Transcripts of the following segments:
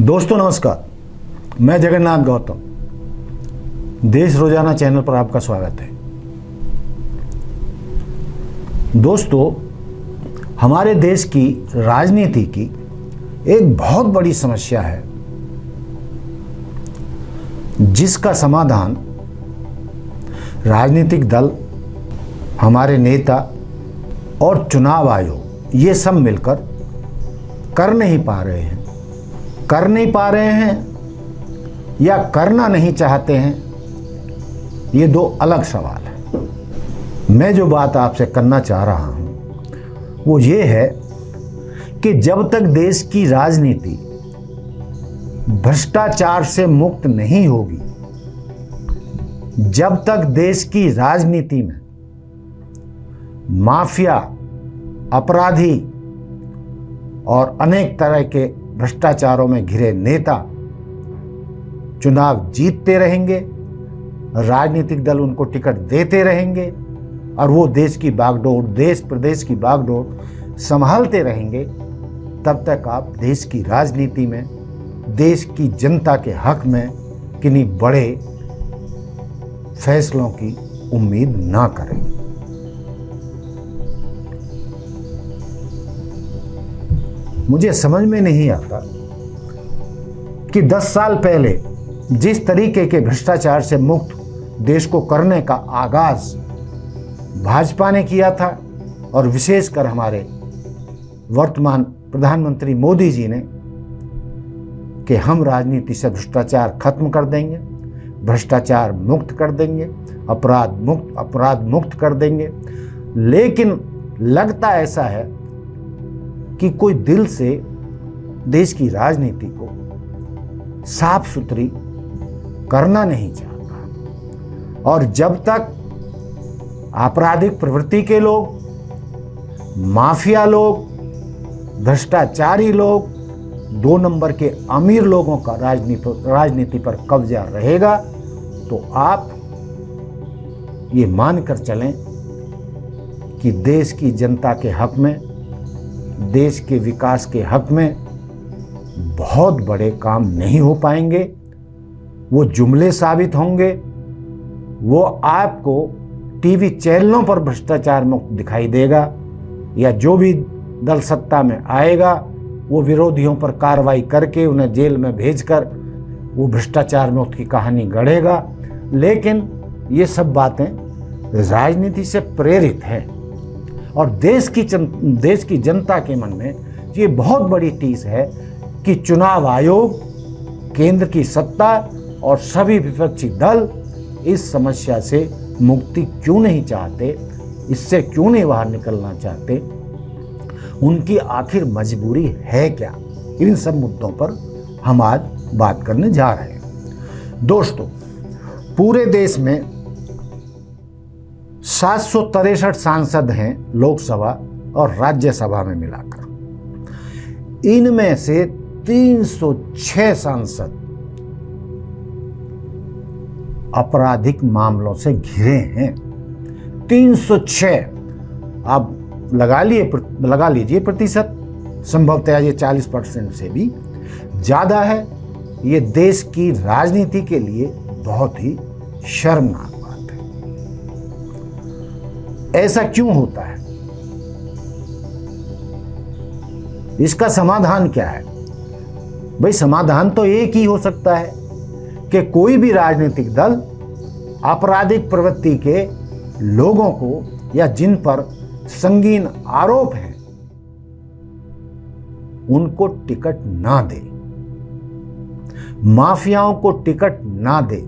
दोस्तों नमस्कार, मैं जगन्नाथ गौतम। देश रोजाना चैनल पर आपका स्वागत है। दोस्तों, हमारे देश की राजनीति की एक बहुत बड़ी समस्या है जिसका समाधान राजनीतिक दल, हमारे नेता और चुनाव आयोग ये सब मिलकर कर नहीं पा रहे हैं। कर नहीं पा रहे हैं या करना नहीं चाहते हैं, ये दो अलग सवाल है। मैं जो बात आपसे करना चाह रहा हूं वो ये है कि जब तक देश की राजनीति भ्रष्टाचार से मुक्त नहीं होगी, जब तक देश की राजनीति में माफिया, अपराधी और अनेक तरह के भ्रष्टाचारों में घिरे नेता चुनाव जीतते रहेंगे, राजनीतिक दल उनको टिकट देते रहेंगे और वो देश की बागडोर, देश प्रदेश की बागडोर संभालते रहेंगे, तब तक आप देश की राजनीति में, देश की जनता के हक में किन्हीं बड़े फैसलों की उम्मीद ना करें। मुझे समझ में नहीं आता कि 10 साल पहले जिस तरीके के भ्रष्टाचार से मुक्त देश को करने का आगाज भाजपा ने किया था और विशेषकर हमारे वर्तमान प्रधानमंत्री मोदी जी ने कि हम राजनीति से भ्रष्टाचार खत्म कर देंगे, भ्रष्टाचार मुक्त कर देंगे, अपराध मुक्त कर देंगे, लेकिन लगता ऐसा है कि कोई दिल से देश की राजनीति को साफ सुथरी करना नहीं चाहता। और जब तक आपराधिक प्रवृत्ति के लोग, माफिया लोग, भ्रष्टाचारी लोग, 2 नंबर के अमीर लोगों का राजनीति पर कब्जा रहेगा, तो आप ये मानकर चलें कि देश की जनता के हक में, देश के विकास के हक में बहुत बड़े काम नहीं हो पाएंगे। वो जुमले साबित होंगे। वो आपको टीवी चैनलों पर भ्रष्टाचार मुक्त दिखाई देगा, या जो भी दल सत्ता में आएगा वो विरोधियों पर कार्रवाई करके उन्हें जेल में भेजकर वो भ्रष्टाचार मुक्त की कहानी गढ़ेगा। लेकिन ये सब बातें राजनीति से प्रेरित हैं और देश की जनता के मन में ये बहुत बड़ी टीस है कि चुनाव आयोग, केंद्र की सत्ता और सभी विपक्षी दल इस समस्या से मुक्ति क्यों नहीं चाहते, इससे क्यों नहीं बाहर निकलना चाहते, उनकी आखिर मजबूरी है क्या। इन सब मुद्दों पर हम आज बात करने जा रहे हैं। दोस्तों, पूरे देश में 763 सांसद हैं लोकसभा और राज्यसभा में मिलाकर। इनमें से 306 सांसद आपराधिक मामलों से घिरे हैं। 306। आप लगा लीजिए प्रतिशत, संभवतः ये 40% से भी ज्यादा है। ये देश की राजनीति के लिए बहुत ही शर्मनाक बात है। ऐसा क्यों होता है? इसका समाधान क्या है? भाई, समाधान तो एक ही हो सकता है कि कोई भी राजनीतिक दल आपराधिक प्रवृत्ति के लोगों को या जिन पर संगीन आरोप हैं उनको टिकट ना दे, माफियाओं को टिकट ना दे,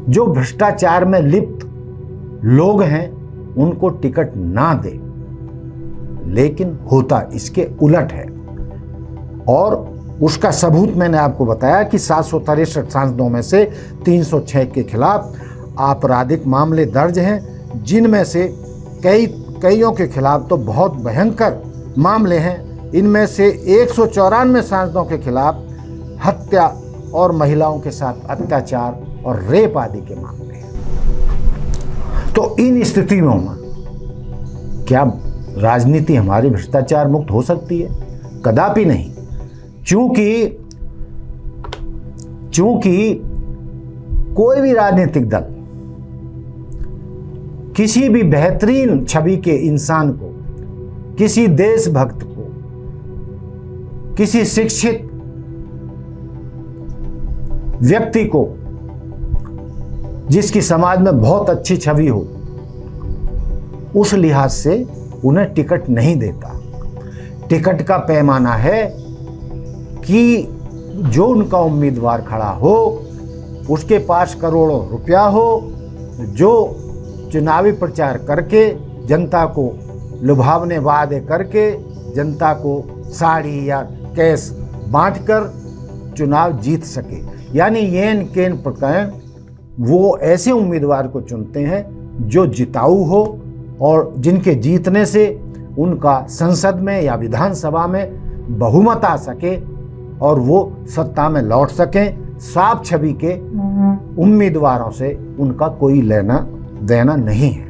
जो भ्रष्टाचार में लिप्त लोग हैं उनको टिकट ना दे। लेकिन होता इसके उलट है और उसका सबूत मैंने आपको बताया कि 763 सांसदों में से 306 के खिलाफ आपराधिक मामले दर्ज हैं, जिनमें से कईयों के खिलाफ तो बहुत भयंकर मामले हैं। इनमें से 194 सांसदों के खिलाफ हत्या और महिलाओं के साथ अत्याचार और रेप आदि के मामले हैं। तो इन स्थितियों में क्या राजनीति हमारी भ्रष्टाचार मुक्त हो सकती है? कदापि नहीं। चूंकि कोई भी राजनीतिक दल किसी भी बेहतरीन छवि के इंसान को, किसी देशभक्त को, किसी शिक्षित व्यक्ति को जिसकी समाज में बहुत अच्छी छवि हो, उस लिहाज से उन्हें टिकट नहीं देता। टिकट का पैमाना है कि जो उनका उम्मीदवार खड़ा हो उसके पास करोड़ों रुपया हो, जो चुनावी प्रचार करके जनता को लुभावने वादे करके जनता को साड़ी या कैश बांटकर चुनाव जीत सके। यानी येन केन प्रकार वो ऐसे उम्मीदवार को चुनते हैं जो जिताऊ हो और जिनके जीतने से उनका संसद में या विधानसभा में बहुमत आ सके और वो सत्ता में लौट सकें। साफ छवि के उम्मीदवारों से उनका कोई लेना देना नहीं है।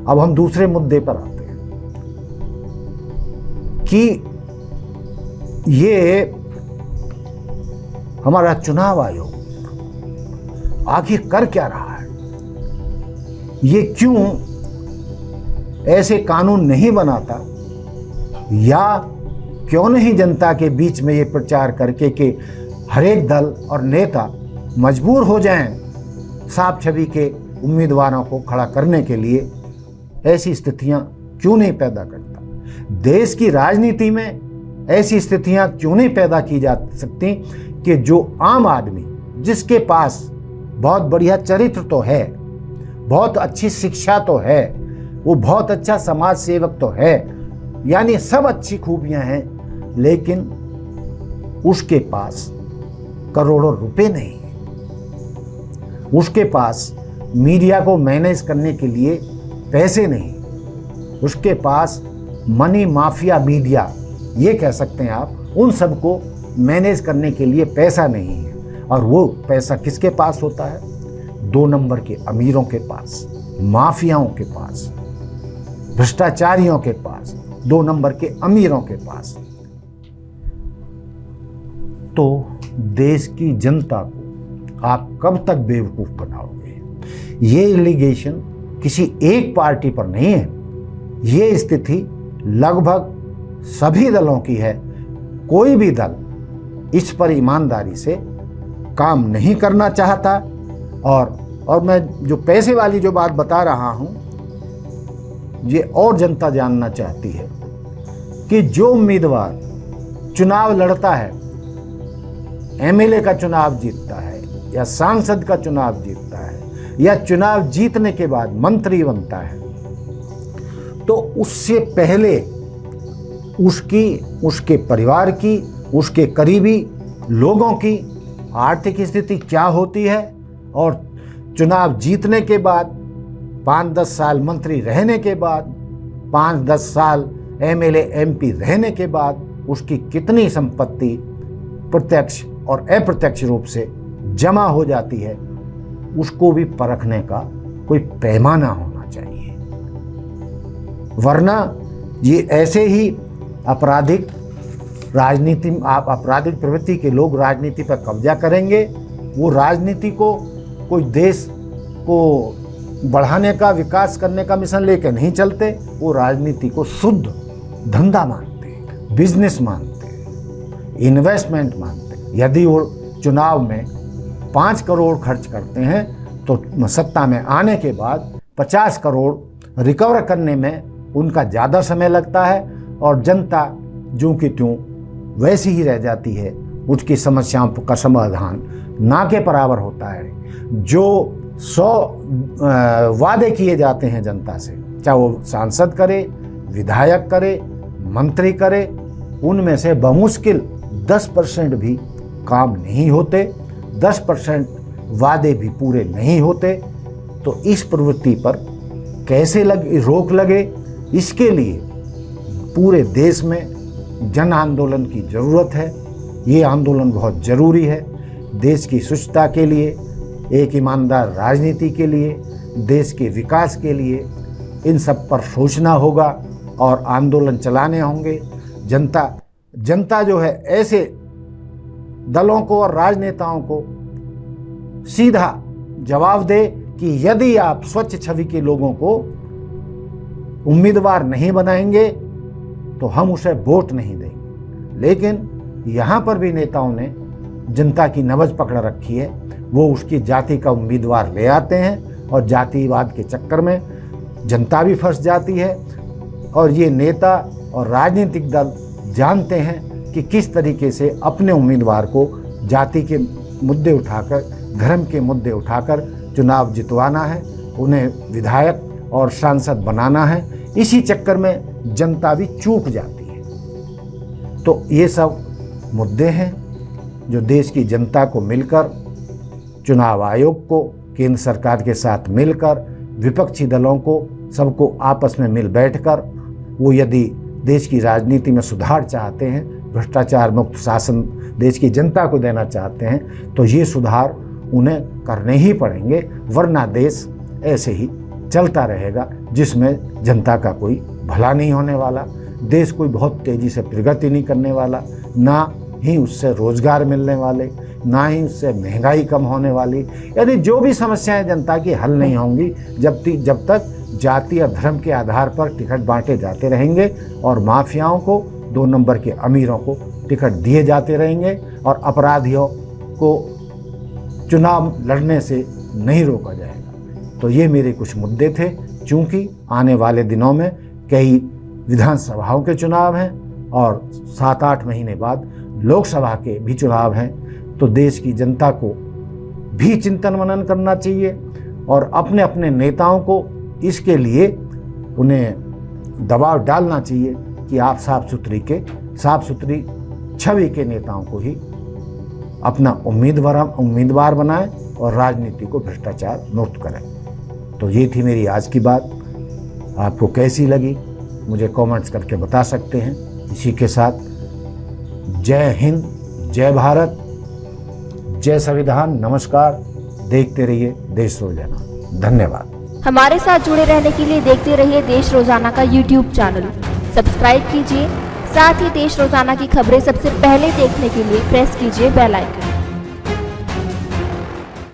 अब हम दूसरे मुद्दे पर आते हैं कि ये हमारा चुनाव आयोग आखिर कर क्या रहा है, ये क्यों ऐसे कानून नहीं बनाता, या क्यों नहीं जनता के बीच में ये प्रचार करके कि हर एक दल और नेता मजबूर हो जाएं साफ छवि के उम्मीदवारों को खड़ा करने के लिए, ऐसी स्थितियां क्यों नहीं पैदा करता। देश की राजनीति में ऐसी स्थितियां क्यों नहीं पैदा की जा सकती कि जो आम आदमी जिसके पास बहुत बढ़िया चरित्र तो है, बहुत अच्छी शिक्षा तो है, वो बहुत अच्छा समाज सेवक तो है, यानी सब अच्छी खूबियां हैं, लेकिन उसके पास करोड़ों रुपए नहीं है, उसके पास मीडिया को मैनेज करने के लिए पैसे नहीं, उसके पास मनी माफिया मीडिया ये कह सकते हैं आप, उन सबको मैनेज करने के लिए पैसा नहीं है। और वो पैसा किसके पास होता है? 2 नंबर के अमीरों के पास, माफियाओं के पास, भ्रष्टाचारियों के पास, 2 नंबर के अमीरों के पास। तो देश की जनता को आप कब तक बेवकूफ बनाओगे? ये एलिगेशन किसी एक पार्टी पर नहीं है, ये स्थिति लगभग सभी दलों की है। कोई भी दल इस पर ईमानदारी से काम नहीं करना चाहता। और मैं जो पैसे वाली जो बात बता रहा हूं, ये और जनता जानना चाहती है कि जो उम्मीदवार चुनाव लड़ता है, एमएलए का चुनाव जीतता है या सांसद का चुनाव जीतता है या चुनाव जीतने के बाद मंत्री बनता है, तो उससे पहले उसके परिवार की, उसके करीबी लोगों की आर्थिक स्थिति क्या होती है, और चुनाव जीतने के बाद 5-10 साल मंत्री रहने के बाद, 5-10 साल एमएलए एमपी रहने के बाद उसकी कितनी संपत्ति प्रत्यक्ष और अप्रत्यक्ष रूप से जमा हो जाती है, उसको भी परखने का कोई पैमाना होना चाहिए। वरना ये ऐसे ही आपराधिक प्रवृत्ति के लोग राजनीति पर कब्जा करेंगे। वो राजनीति को कोई देश को बढ़ाने का, विकास करने का मिशन लेकर नहीं चलते, वो राजनीति को शुद्ध धंधा मानते हैं, बिजनेस मानते हैं, इन्वेस्टमेंट मानते हैं। यदि वो चुनाव में 5 करोड़ खर्च करते हैं तो सत्ता में आने के बाद 50 करोड़ रिकवर करने में उनका ज़्यादा समय लगता है, और जनता ज्यों की त्यों वैसी ही रह जाती है। उसकी समस्याओं का समाधान ना के बराबर होता है। जो 100 वादे किए जाते हैं जनता से, चाहे वो सांसद करे, विधायक करे, मंत्री करे, उनमें से बमुश्किल 10% भी काम नहीं होते, 10% वादे भी पूरे नहीं होते। तो इस प्रवृत्ति पर कैसे रोक लगे, इसके लिए पूरे देश में जन आंदोलन की ज़रूरत है। ये आंदोलन बहुत ज़रूरी है देश की शुचिता के लिए, एक ईमानदार राजनीति के लिए, देश के विकास के लिए। इन सब पर सोचना होगा और आंदोलन चलाने होंगे। जनता जनता जो है ऐसे दलों को और राजनेताओं को सीधा जवाब दे कि यदि आप स्वच्छ छवि के लोगों को उम्मीदवार नहीं बनाएंगे तो हम उसे वोट नहीं देंगे। लेकिन यहाँ पर भी नेताओं ने जनता की नब्ज पकड़ रखी है। वो उसकी जाति का उम्मीदवार ले आते हैं और जातिवाद के चक्कर में जनता भी फंस जाती है। और ये नेता और राजनीतिक दल जानते हैं कि किस तरीके से अपने उम्मीदवार को जाति के मुद्दे उठाकर, धर्म के मुद्दे उठाकर चुनाव जितवाना है, उन्हें विधायक और सांसद बनाना है। इसी चक्कर में जनता भी चूक जाती है। तो ये सब मुद्दे हैं जो देश की जनता को मिलकर, चुनाव आयोग को, केंद्र सरकार के साथ मिलकर, विपक्षी दलों को, सबको आपस में मिल बैठकर वो यदि देश की राजनीति में सुधार चाहते हैं, भ्रष्टाचार मुक्त शासन देश की जनता को देना चाहते हैं, तो ये सुधार उन्हें करने ही पड़ेंगे, वरना देश ऐसे ही चलता रहेगा जिसमें जनता का कोई भला नहीं होने वाला, देश कोई बहुत तेज़ी से प्रगति नहीं करने वाला, ना ही उससे रोजगार मिलने वाले, ना ही उससे महंगाई कम होने वाली। यानी जो भी समस्याएं जनता की हल नहीं होंगी जब तक जाति और धर्म के आधार पर टिकट बांटे जाते रहेंगे और माफियाओं को, 2 नंबर के अमीरों को टिकट दिए जाते रहेंगे और अपराधियों को चुनाव लड़ने से नहीं रोका जाएगा। तो ये मेरे कुछ मुद्दे थे। चूँकि आने वाले दिनों में कई विधानसभाओं के चुनाव हैं और 7-8 महीने बाद लोकसभा के भी चुनाव हैं, तो देश की जनता को भी चिंतन मनन करना चाहिए और अपने अपने नेताओं को इसके लिए उन्हें दबाव डालना चाहिए कि आप साफ सुथरी छवि के नेताओं को ही अपना उम्मीदवार बनाएं और राजनीति को भ्रष्टाचार मुक्त करें। तो ये थी मेरी आज की बात। आपको कैसी लगी मुझे कमेंट्स करके बता सकते हैं। इसी के साथ जय हिंद, जय भारत, जय संविधान, नमस्कार। देखते रहिए देश रोजाना। धन्यवाद। हमारे साथ जुड़े रहने के लिए देखते रहिए देश रोजाना का YouTube चैनल सब्सक्राइब कीजिए। साथ ही देश रोजाना की खबरें सबसे पहले देखने के लिए प्रेस कीजिए बेल आइकन।